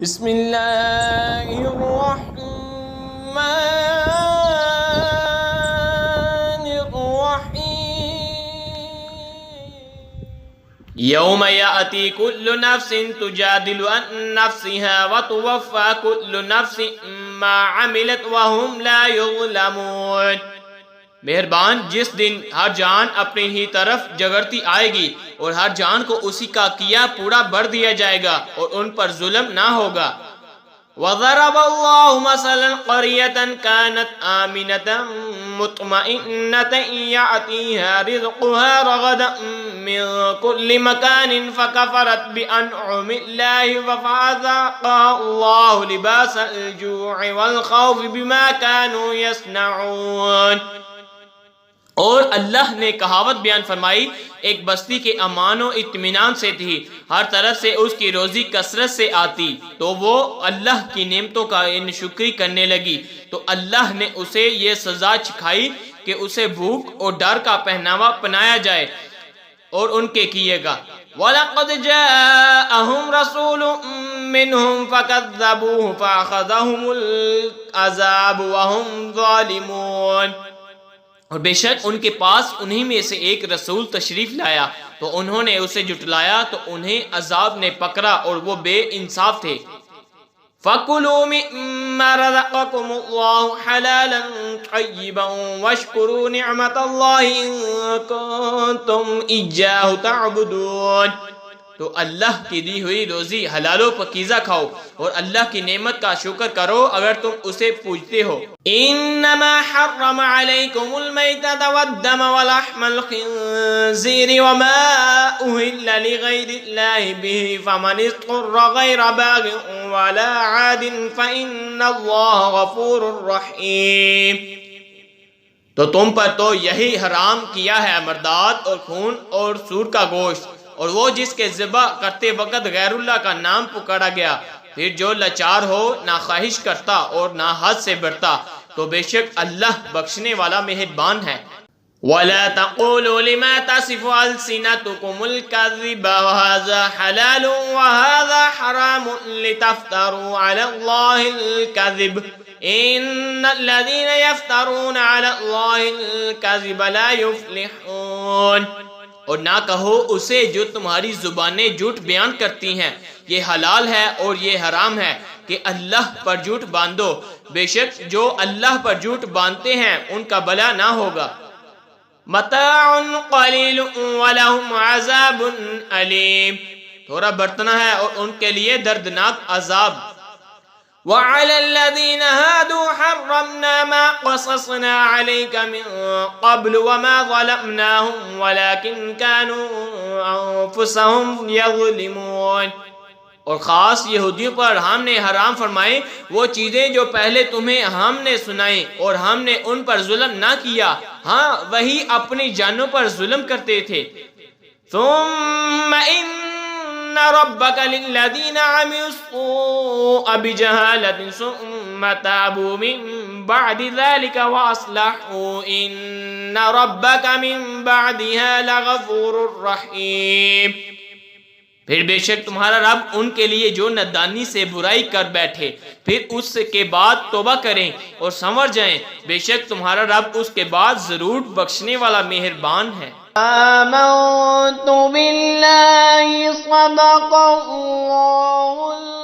بسم اللہ الرحمن الرحیم یوم یأتی کل نفس تجادل عن نفسها وتوفى كل نفس ما عملت وهم لا يظلمون۔ مہربان جس دن ہر جان اپنی ہی طرف جگرتی آئے گی اور ہر جان کو اسی کا کیا پورا بھر دیا جائے گا اور ان پر ظلم نہ ہوگا۔ وَضَرَبَ اللَّهُ مَثَلًا قَرْيَةً كَانَتْ آمِنَةً مُطْمَئِنَّةً يَأْتِيهَا رِزْقُهَا رَغَدًا مِّن كُلِّ مَكَانٍ فَكَفَرَتْ بِأَنْعُمِ اللَّهِ فَأَذَاقَهَا اللَّهُ لِبَاسَ الْجُوعِ وَالْخَوْفِ بِمَا كَانُوا يَصْنَعُونَ۔ اور اللہ نے کہاوت بیان فرمائی، ایک بستی کے امان و اطمینان سے تھی، ہر طرف سے اس کی روزی کثرت سے آتی، تو وہ اللہ کی نعمتوں کا ناشکری کرنے لگی، تو اللہ نے اسے یہ سزا چکھائی کہ اسے بھوک اور ڈر کا پہناوا پہنایا جائے اور ان کے کیے گا۔ وَلَقَدْ جَاءَهُمْ رَسُولٌ مِّنْهُمْ فَكَذَّبُوهُ فَأَخَذَهُمُ الْعَذَابُ وَهُمْ ظَالِمُونَ۔ اور بے شک ان کے پاس انہی میں سے ایک رسول تشریف لایا تو انہوں نے اسے جھٹلایا تو انہیں عذاب نے پکڑا اور وہ بے انصاف تھے۔ فَكُلُوا مِمَّا رَزَقَكُمُ اللَّهُ حَلَالًا طَيِّبًا وَاشْكُرُوا نِعْمَةَ اللَّهِ إِن كُنتُمْ إِيَّاهُ تَعْبُدُونَ۔ تو اللہ کی دی ہوئی روزی حلال و پاکیزہ کھاؤ اور اللہ کی نعمت کا شکر کرو اگر تم اسے پوجتے ہو۔ انما حرم علیکم المیتۃ والدم ولحم الخنزیر وما اہل لغیر اللہ به فمن اضطر غیر باغ ولا عاد فإن اللہ غفور رحیم۔ تو تم پر تو یہی حرام کیا ہے مردات اور خون اور سور کا گوشت، اور وہ جس کے ذبح کرتے وقت غیر اللہ کا نام پکارا گیا، پھر جو لاچار ہو، نہ خواہش کرتا اور نہ حد سے بڑھتا، تو بے شک اللہ بخشنے والا مہربان ہے۔ وَلَا تَقُولُوا لِمَا تَصِفُ أَلْسِنَتُكُمُ الْكَذِبَ وَهَذَا حَلَالٌ وَهَذَا حَرَامٌ لِتَفْتَرُوا عَلَى اللَّهِ الْكَذِبَ إِنَّ الَّذِينَ يَفْتَرُونَ عَلَى اللَّهِ الْكَذِبَ لَا يُفْلِحُونَ۔ اور نہ کہو اسے جو تمہاری زبانیں جھوٹ بیان کرتی ہیں، یہ حلال ہے اور یہ حرام ہے کہ اللہ پر جھوٹ باندھو، بے شک جو اللہ پر جھوٹ باندھتے ہیں ان کا بھلا نہ ہوگا۔ متاع قلیل ولہم عذاب علیم، تھوڑا برتنا ہے اور ان کے لیے دردناک عذاب۔ وَعَلَى الَّذِينَ هَادُوا حَرَّمْنَا مَا قَصَصْنَا عَلَيْكَ مِن قَبْلُ وَمَا ظَلَمْنَاهُمْ وَلَكِنْ كَانُوا أَنفُسَهُمْ يَظْلِمُونَ۔ اور خاص یہودیوں پر ہم نے حرام فرمائے وہ چیزیں جو پہلے تمہیں ہم نے سنائیں اور ہم نے ان پر ظلم نہ کیا، ہاں وہی اپنی جانوں پر ظلم کرتے تھے۔ ثُمَّ إِنَّ رَبَّكَ لِلَّذِينَ عَمِلُوا السُّوءَ بِجَهَالَةٍ ثُمَّ تَابُوا مِن بَعْدِ ذَلِكَ وَأَصْلَحُوا إِنَّ رَبَّكَ مِن بَعْدِهَا لَغَفُورٌ رَحِيمٌ۔ پھر بے شک تمہارا رب ان کے لیے جو نادانی سے برائی کر بیٹھے پھر اس کے بعد توبہ کریں اور سنور جائیں، بے شک تمہارا رب اس کے بعد ضرور بخشنے والا مہربان ہے۔ آمنت باللہ صدق اللہ